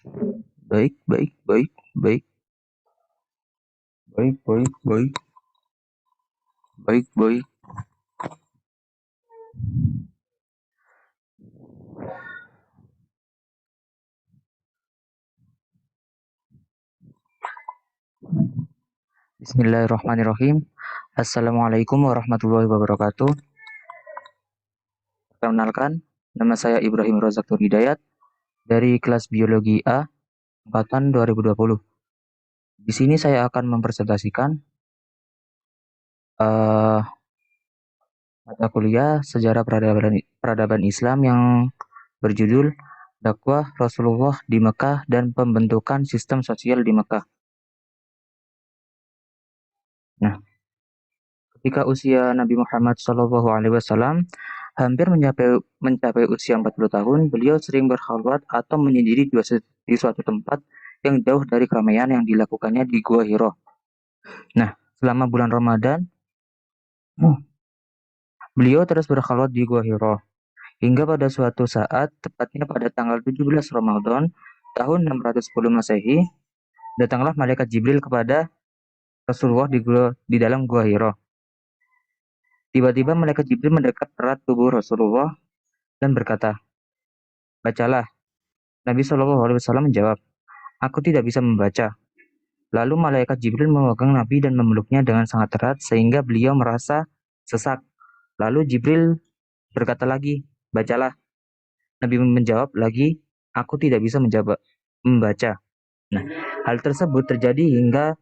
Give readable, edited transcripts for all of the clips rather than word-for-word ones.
Baik, baik, baik, baik, baik, baik, baik, baik, baik. Bismillahirrahmanirrahim. Assalamualaikum warahmatullahi wabarakatuh. Perkenalkan, nama saya Ibrahim Rozak Hidayat dari kelas Biologi A, angkatan 2020. Di sini saya akan mempresentasikan uh, mata kuliah Sejarah Peradaban Islam yang berjudul Dakwah Rasulullah di Mekah dan Pembentukan Sistem Sosial di Mekah. Nah, ketika usia Nabi Muhammad SAW hampir mencapai usia 40 tahun, beliau sering berkhalwat atau menyendiri di suatu tempat yang jauh dari keramaian yang dilakukannya di Gua Hiro. Nah, selama bulan Ramadan, beliau terus berkhalwat di Gua Hiro. Hingga pada suatu saat, tepatnya pada tanggal 17 Ramadan tahun 610 Masehi, datanglah malaikat Jibril kepada Rasulullah di dalam Gua Hiro. Tiba-tiba malaikat Jibril mendekat erat tubuh Rasulullah dan berkata, "Bacalah." Nabi Shallallahu Alaihi Wasallam menjawab, "Aku tidak bisa membaca." Lalu malaikat Jibril memegang Nabi dan memeluknya dengan sangat erat sehingga beliau merasa sesak. Lalu Jibril berkata lagi, "Bacalah." Nabi menjawab lagi, "Aku tidak bisa membaca." Nah, hal tersebut terjadi hingga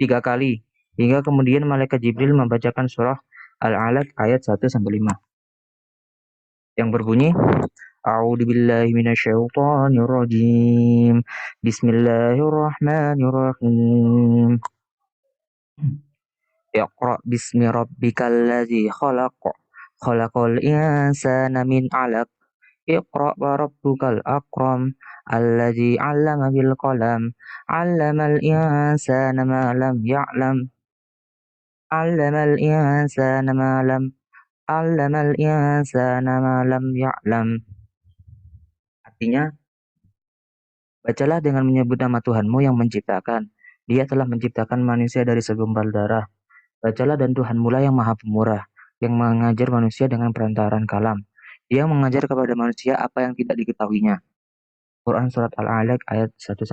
3 kali. Hingga kemudian malaikat Jibril membacakan surah Al-Alaq ayat 1-5 yang berbunyi, A'udzu billahi minasyaitonir rajim. Bismillahirrahmanirrahim. Iqra bismi rabbikal ladzi khalaq. Khalaqal insana min 'alaq. Iqra wa rabbukal akram. Alladzi 'allama bil qalam. 'Allamal insana ma lam ya'lam. 'Allamal insana ma lam 'Allamal insana ma lam ya'lam. Artinya, bacalah dengan menyebut nama Tuhanmu yang menciptakan. Dia telah menciptakan manusia dari segumpal darah. Bacalah dan Tuhanmu lah yang maha pemurah, yang mengajar manusia dengan perantaraan kalam. Dia mengajar kepada manusia apa yang tidak diketahuinya. Quran Surat Al-Alaq ayat 1-5.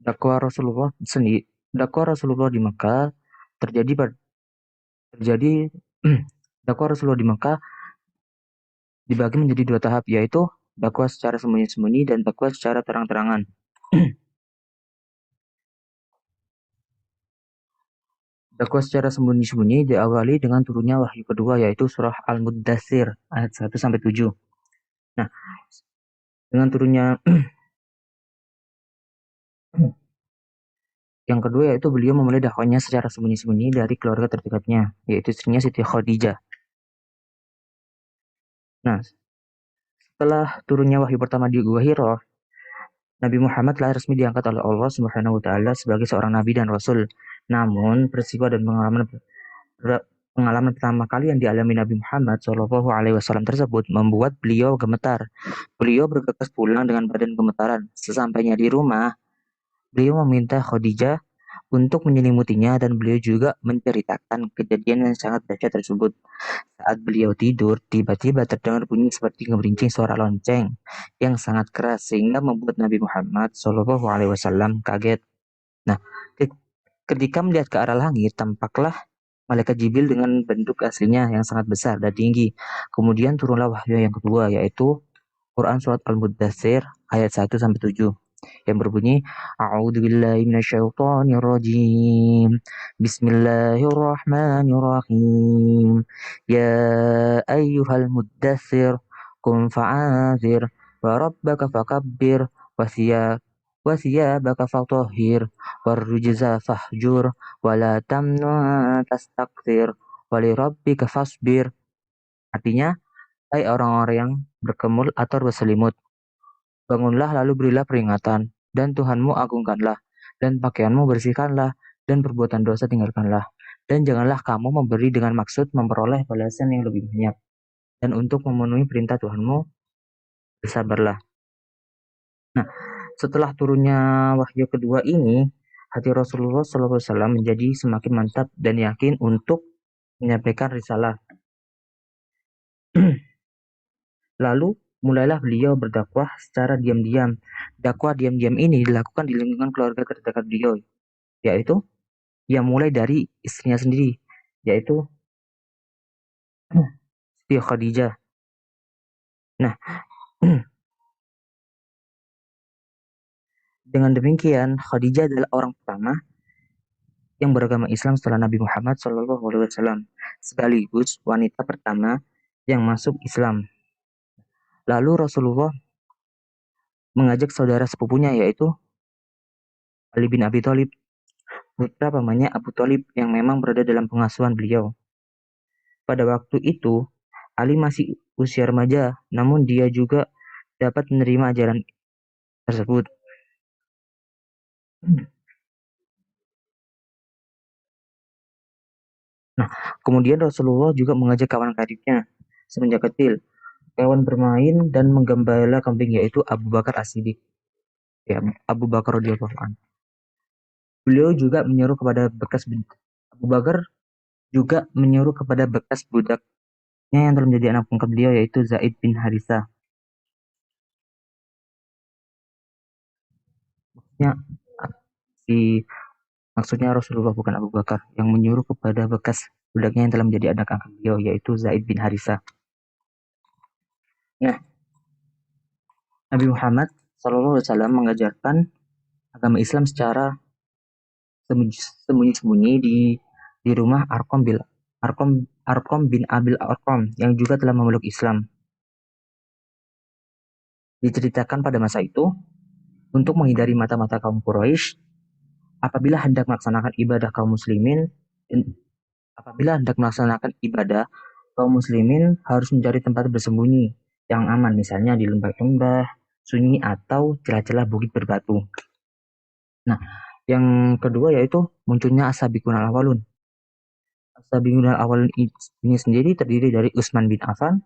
Dakwah Rasulullah sendiri, dakwah Rasulullah di Mekah terjadi dakwah Rasulullah di Mekah dibagi menjadi 2 tahap, yaitu dakwah secara sembunyi-sembunyi dan dakwah secara terang-terangan. Dakwah secara sembunyi-sembunyi diawali dengan turunnya wahyu kedua, yaitu surah Al-Muddatsir ayat 1-7. Nah, dengan turunnya yang kedua yaitu beliau memulai dakwahnya secara sembunyi-sembunyi dari keluarga terdekatnya, yaitu istrinya Siti Khadijah. Nah, setelah turunnya wahyu pertama di Gua Hiro, Nabi Muhammad telah resmi diangkat oleh Allah Subhanahu wa taala sebagai seorang nabi dan rasul. Namun, peristiwa dan pengalaman pertama kali yang dialami Nabi Muhammad Shallallahu Alaihi Wasallam tersebut membuat beliau gemetar. Beliau bergegas pulang dengan badan gemetaran. Sesampainya di rumah, beliau meminta Khadijah untuk menyelimutinya dan beliau juga menceritakan kejadian yang sangat dahsyat tersebut. Saat beliau tidur, tiba-tiba terdengar bunyi seperti gemerincing suara lonceng yang sangat keras sehingga membuat Nabi Muhammad Shallallahu Alaihi Wasallam kaget. Nah, ketika melihat ke arah langit, tampaklah malaikat Jibril dengan bentuk aslinya yang sangat besar dan tinggi. Kemudian turunlah wahyu yang kedua, yaitu Quran Surat Al-Muddatsir ayat 1-7 yang berbunyi, A'udzu billahi minasyaitonir rajim. Bismillahirrahmanirrahim. Ya ayyuhal muddatsir qum fa'anzir wa rabbaka fakabbir wa thiyabaka fatahhir warrujza fahjur wa la tamnun tastakthir wa li rabbika fasbir. Artinya, hai orang-orang yang berkemul atau berselimut, bangunlah lalu berilah peringatan, dan Tuhanmu agungkanlah, dan pakaianmu bersihkanlah, dan perbuatan dosa tinggalkanlah. Dan janganlah kamu memberi dengan maksud memperoleh balasan yang lebih banyak. Dan untuk memenuhi perintah Tuhanmu, bersabarlah. Nah, setelah turunnya wahyu kedua ini, hati Rasulullah SAW menjadi semakin mantap dan yakin untuk menyampaikan risalah. Lalu mulailah beliau berdakwah secara diam-diam. Dakwah diam-diam ini dilakukan di lingkungan keluarga terdekat beliau, yaitu yang mulai dari istrinya sendiri, yaitu Siti Khadijah. Nah, dengan demikian Khadijah adalah orang pertama yang beragama Islam setelah Nabi Muhammad SAW, sekaligus wanita pertama yang masuk Islam. Lalu Rasulullah mengajak saudara sepupunya yaitu Ali bin Abi Thalib, putra pamannya Abu Thalib yang memang berada dalam pengasuhan beliau. Pada waktu itu, Ali masih usia remaja, namun dia juga dapat menerima ajaran tersebut. Nah, kemudian Rasulullah juga mengajak kawan karibnya semenjak kecil, kawan bermain dan menggembala kambing yaitu Abu Bakar As-Siddiq. Ya, Abu Bakar radhiyallahu anhu. Beliau juga menyuruh kepada bekas Abu Bakar juga menyuruh kepada bekas budaknya yang telah menjadi anak angkat beliau yaitu Zaid bin Harithah. Maksudnya si maksudnya Rasulullah bukan Abu Bakar yang menyuruh kepada bekas budaknya yang telah menjadi anak angkat beliau yaitu Zaid bin Harithah. Nah, Nabi Muhammad SAW mengajarkan agama Islam secara sembunyi-sembunyi di rumah Arkom bin Abil Arkom yang juga telah memeluk Islam. Diceritakan pada masa itu, untuk menghindari mata-mata kaum Quraisy, apabila hendak melaksanakan ibadah kaum muslimin, kaum muslimin harus mencari tempat bersembunyi yang aman, misalnya di lembah-lembah sunyi atau celah-celah bukit berbatu. Nah, yang kedua yaitu munculnya As-Sabiqun al-Awwalun. As-Sabiqun al-Awwalun ini sendiri terdiri dari Utsman bin Affan,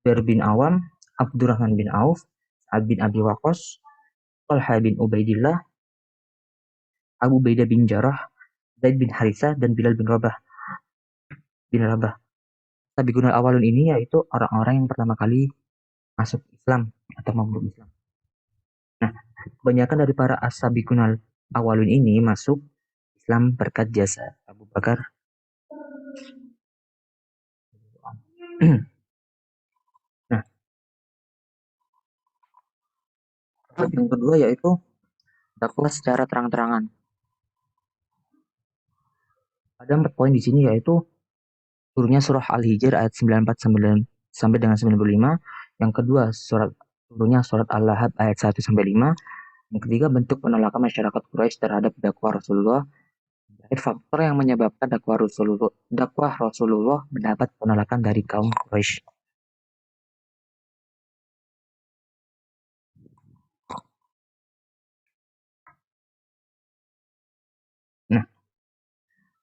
Zubair bin Awam, Abdurrahman bin Auf, Sa'ad bin Abi Waqqas, Talha bin Ubaidillah, Abu Ubaidah bin Jarrah, Zaid bin Harithah, dan Bilal bin Rabah. Sabiqun al-Awwalun ini yaitu orang-orang yang pertama kali masuk Islam atau memeluk Islam. Nah, kebanyakan dari para as-sabiqun al-awwalun ini masuk Islam berkat jasa Abu Bakar. Nah, yang kedua yaitu dakwah secara terang-terangan. Ada 4 poin di sini yaitu turunnya surah Al-Hijr ayat 94 sampai dengan 95. Yang kedua, turunnya surat Al-Lahab ayat 1 sampai 5. Yang ketiga, bentuk penolakan masyarakat Quraisy terhadap dakwah Rasulullah. Faktor yang menyebabkan dakwah Rasulullah mendapat penolakan dari kaum Quraisy. Nah,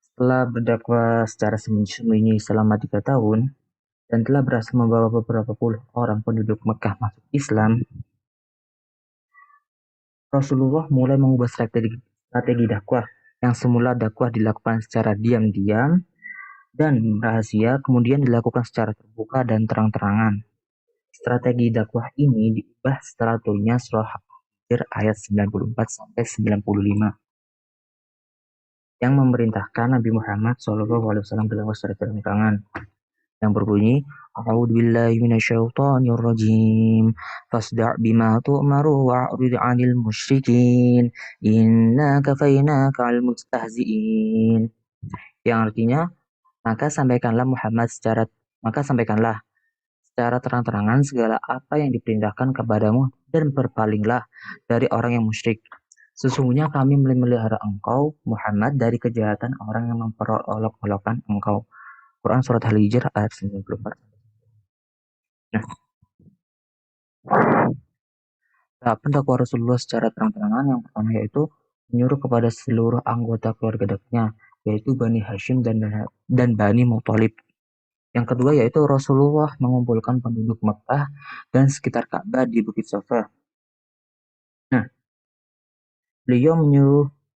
setelah berdakwah secara sembunyi-sembunyi selama 3 tahun dan telah berhasil membawa beberapa puluh orang penduduk Mekah masuk Islam, Rasulullah mulai mengubah strategi dakwah yang semula dakwah dilakukan secara diam-diam dan rahasia, kemudian dilakukan secara terbuka dan terang-terangan. Strategi dakwah ini diubah setelah turunnya surah Al-Hijr ayat 94 sampai 95 yang memerintahkan Nabi Muhammad SAW berdakwah secara terang-terangan, yang berbunyi A'udzubillahi minasyaitonirrajim fasda' bima tu'maru wa'rid 'anil musyrikin inna kafainakal mustahzi'in, yang artinya maka sampaikanlah secara terang-terangan segala apa yang diperintahkan kepadamu dan berpalinglah dari orang yang musyrik. Sesungguhnya kami memelihara engkau, Muhammad, dari kejahatan orang yang memperolok-olokkan engkau. Quran Surat Al-Hijr ayat 94. Nah, dakwah Rasulullah secara terang-terangan yang pertama yaitu menyuruh kepada seluruh anggota keluarga dekatnya, yaitu Bani Hashim dan Bani Muthalib. Yang kedua yaitu Rasulullah mengumpulkan penduduk Mekah dan sekitar Ka'bah di Bukit Safa. Nah, beliau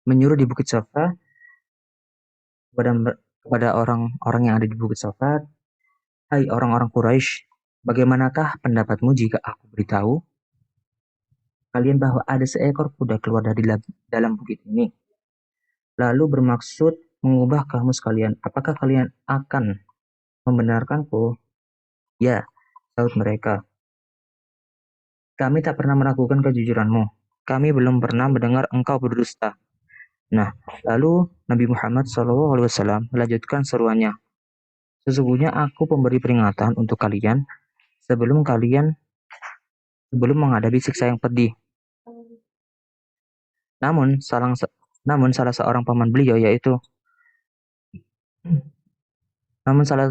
menyuruh di Bukit Safa kepada kepada orang-orang yang ada di Bukit Safa, "Hai orang-orang Quraisy, bagaimanakah pendapatmu jika aku beritahu kalian bahwa ada seekor kuda keluar dari dalam bukit ini, lalu bermaksud mengubah kamu sekalian? Apakah kalian akan membenarkanku?" "Ya," sahut mereka. "Kami tak pernah meragukan kejujuranmu. Kami belum pernah mendengar engkau berdusta." Nah, lalu Nabi Muhammad SAW melanjutkan seruannya. "Sesungguhnya aku pemberi peringatan untuk kalian sebelum menghadapi siksa yang pedih." Namun salah seorang paman beliau yaitu namun salah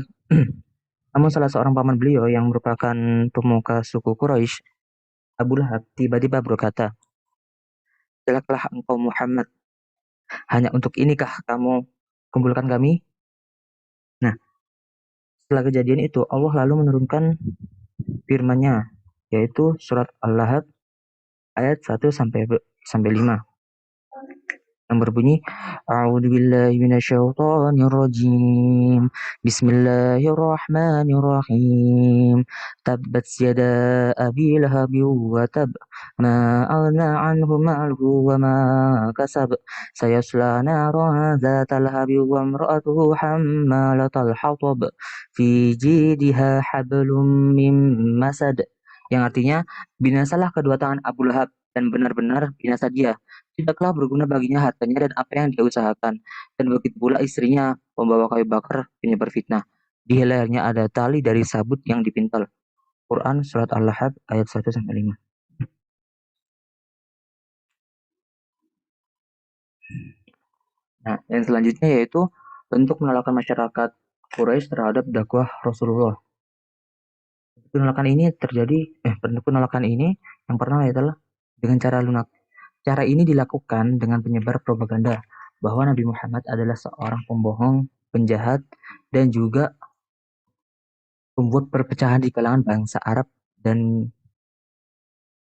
namun salah seorang paman beliau yang merupakan pemuka suku Quraisy, Abu Lahab, tiba-tiba berkata, "Celakalah engkau Muhammad, hanya untuk inikah kamu kumpulkan kami?" Nah, setelah kejadian itu Allah lalu menurunkan firman-Nya, yaitu surat Al-Lahab ayat 1 sampai 5, yang berbunyi, "A'udzubillahi minasyaitonirrajim. Bismillahirrahmanirrahim. Tabbat yada abi lahabin wa tab. Ma aghna anhu ma'luhu wa ma kasab. Sayasla naran dzata lahabin wa imra'atuhu hammalatal hatab. Fi jidha hablum min masad." Yang artinya, binasalah kedua tangan Abu Lahab dan benar-benar binasa dia. Tidaklah berguna baginya hartanya dan apa yang dia usahakan. Dan begitu pula istrinya, pembawa kayu bakar, penyebar fitnah. Di lehernya ada tali dari sabut yang dipintal. Quran Surat Al-Lahab ayat 1-5. Nah, yang selanjutnya yaitu bentuk penolakan masyarakat Quraisy terhadap dakwah Rasulullah. Bentuk penolakan ini yang pertama adalah dengan cara lunak. Cara ini dilakukan dengan penyebar propaganda bahwa Nabi Muhammad adalah seorang pembohong, penjahat, dan juga membuat perpecahan di kalangan bangsa Arab dan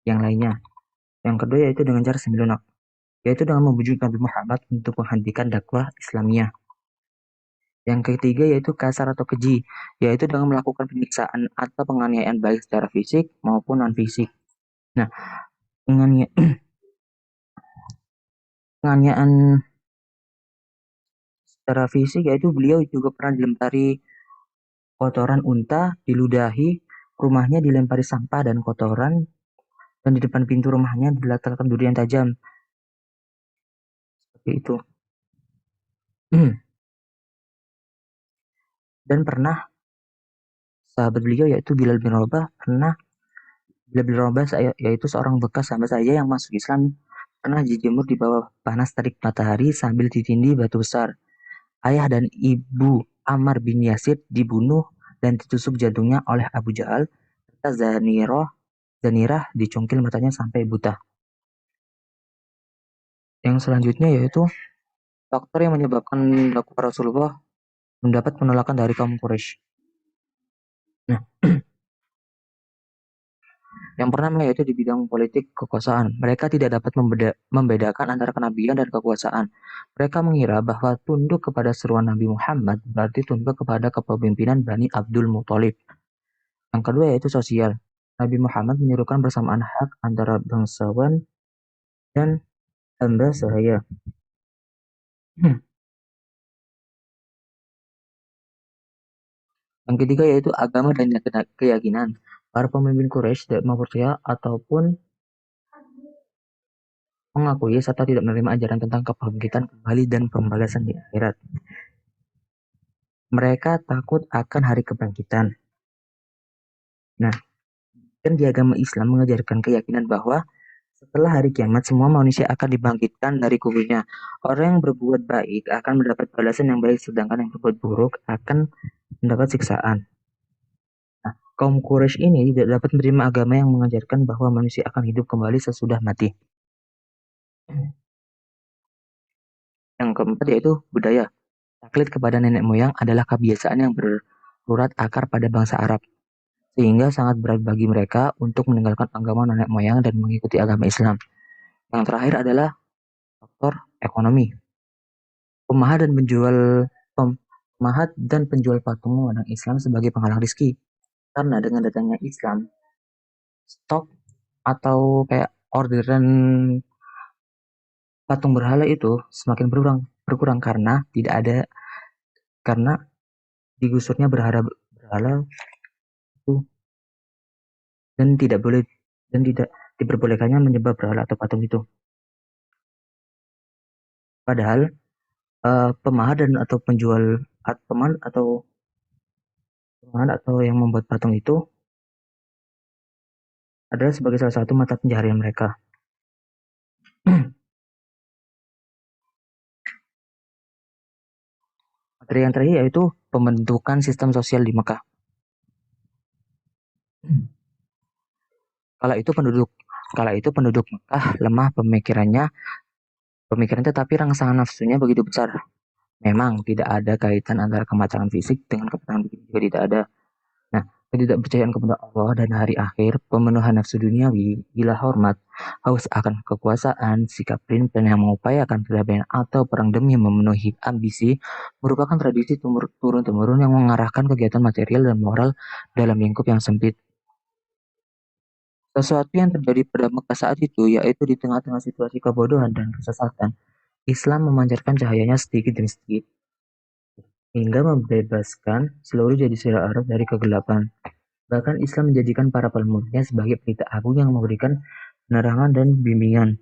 yang lainnya. Yang kedua yaitu dengan cara semi lunak, yaitu dengan membujuk Nabi Muhammad untuk menghentikan dakwah Islamiyah. Yang ketiga yaitu kasar atau keji, yaitu dengan melakukan penyiksaan atau penganiayaan baik secara fisik maupun non-fisik. Nah, penganiayaan secara fisik yaitu beliau juga pernah dilempari kotoran unta, diludahi, rumahnya dilempari sampah dan kotoran, dan di depan pintu rumahnya diletakkan durian tajam. Seperti itu. Dan pernah sahabat beliau yaitu Bilal bin Rabah yaitu seorang bekas sahabat saya yang masuk Islam, pernah dijemur di bawah panas terik matahari sambil ditindih batu besar. Ayah dan ibu Ammar bin Yasir dibunuh dan ditusuk jantungnya oleh Abu Jahal, serta Zanirah dicungkil matanya sampai buta. Yang selanjutnya yaitu faktor yang menyebabkan dakwah Rasulullah mendapat penolakan dari kaum Quraisy. Nah, yang pertama yaitu di bidang politik kekuasaan. Mereka tidak dapat membedakan antara kenabian dan kekuasaan. Mereka mengira bahwa tunduk kepada seruan Nabi Muhammad berarti tunduk kepada kepemimpinan Bani Abdul Muthalib. Yang kedua yaitu sosial. Nabi Muhammad menyuruhkan bersamaan hak antara bangsawan dan hamba sahaya. Yang ketiga yaitu agama dan keyakinan. Para pemimpin Quraisy tidak mempercaya ataupun mengakui serta tidak menerima ajaran tentang kebangkitan kembali dan pembalasan di akhirat. Mereka takut akan hari kebangkitan. Nah, dan di agama Islam mengajarkan keyakinan bahwa setelah hari kiamat semua manusia akan dibangkitkan dari kuburnya. Orang yang berbuat baik akan mendapat balasan yang baik, sedangkan yang berbuat buruk akan mendapat siksaan. Nah, kaum Quraisy ini tidak dapat menerima agama yang mengajarkan bahwa manusia akan hidup kembali sesudah mati. Yang keempat yaitu budaya. Taklid kepada nenek moyang adalah kebiasaan yang urat akar pada bangsa Arab, sehingga sangat berat bagi mereka untuk meninggalkan agama nenek moyang dan mengikuti agama Islam. Yang terakhir adalah faktor ekonomi. Pemahat dan penjual pemahat dan penjual patung memandang Islam sebagai penghalang rezeki. Karena dengan datangnya Islam, stok atau kayak orderan patung berhala itu semakin berkurang karena digusurnya berhala itu dan tidak diperbolehkannya menyembah berhala atau patung itu. Padahal pemahat dan atau penjual pemahat atau yang membuat patung itu adalah sebagai salah satu mata pencaharian mereka. Materi yang terakhir yaitu pembentukan sistem sosial di Mekah. Kala itu penduduk Mekah lemah pemikiran tetapi rangsangan nafsunya begitu besar. Memang tidak ada kaitan antara kematangan fisik dengan kematangan fisik juga tidak ada. Nah, ketidakpercayaan kepada Allah dan hari akhir, pemenuhan nafsu duniawi, gila hormat, haus akan kekuasaan, sikap pelin-pelan yang mengupayakan perdamaian atau perang demi memenuhi ambisi, merupakan tradisi turun-temurun yang mengarahkan kegiatan material dan moral dalam lingkup yang sempit. Sesuatu yang terjadi pada Mekah saat itu, yaitu di tengah-tengah situasi kebodohan dan kesesatan, Islam memancarkan cahayanya sedikit demi sedikit, hingga membebaskan seluruh jazirah Arab dari kegelapan. Bahkan Islam menjadikan para pemeluknya sebagai pelita agung yang memberikan penerangan dan bimbingan.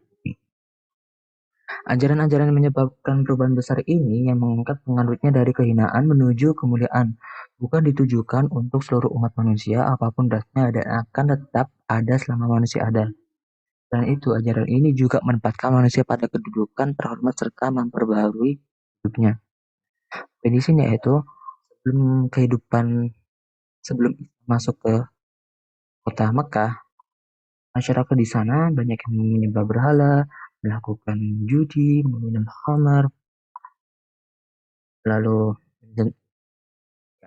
Ajaran-ajaran yang menyebabkan perubahan besar ini yang mengangkat penganutnya dari kehinaan menuju kemuliaan, bukan ditujukan untuk seluruh umat manusia apapun rasnya dan akan tetap ada selama manusia ada. Dan itu, ajaran ini juga menempatkan manusia pada kedudukan terhormat serta memperbaharui hidupnya. Definisinya yaitu sebelum masuk ke kota Mekah, masyarakat di sana banyak yang menyembah berhala, melakukan judi, meminum khamar, lalu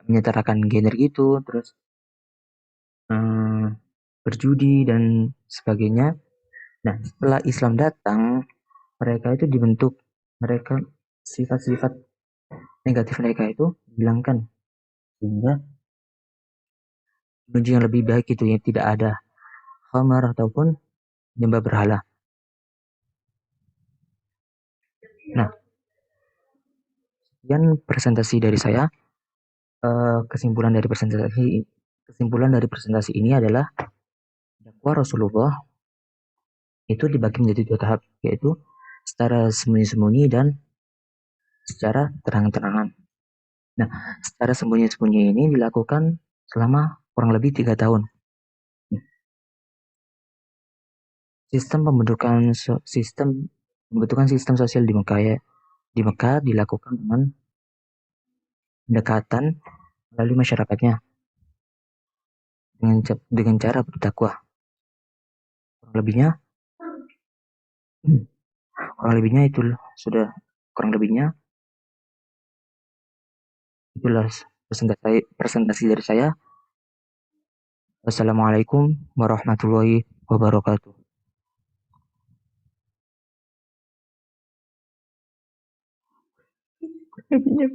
menyetarakan gender gitu, terus berjudi dan sebagainya. Nah, setelah Islam datang, mereka itu dibentuk, mereka sifat-sifat negatif mereka itu dihilangkan sehingga menuju yang lebih baik itu yang tidak ada khamar ataupun menyembah berhala. Nah, sekian presentasi dari saya. Kesimpulan dari presentasi ini adalah dakwah Rasulullah itu dibagi menjadi dua tahap, yaitu secara sembunyi-sembunyi dan secara terang-terangan. Nah, secara sembunyi-sembunyi ini dilakukan selama kurang lebih 3 tahun. Sistem pembentukan sistem sosial di Mekah dilakukan dengan pendekatan melalui masyarakatnya dengan cara berdakwah. Kurang lebihnya kurang lebihnya itu sudah kurang lebihnya itulah presentasi dari saya. Wassalamualaikum warahmatullahi wabarakatuh. Kurang lebihnya.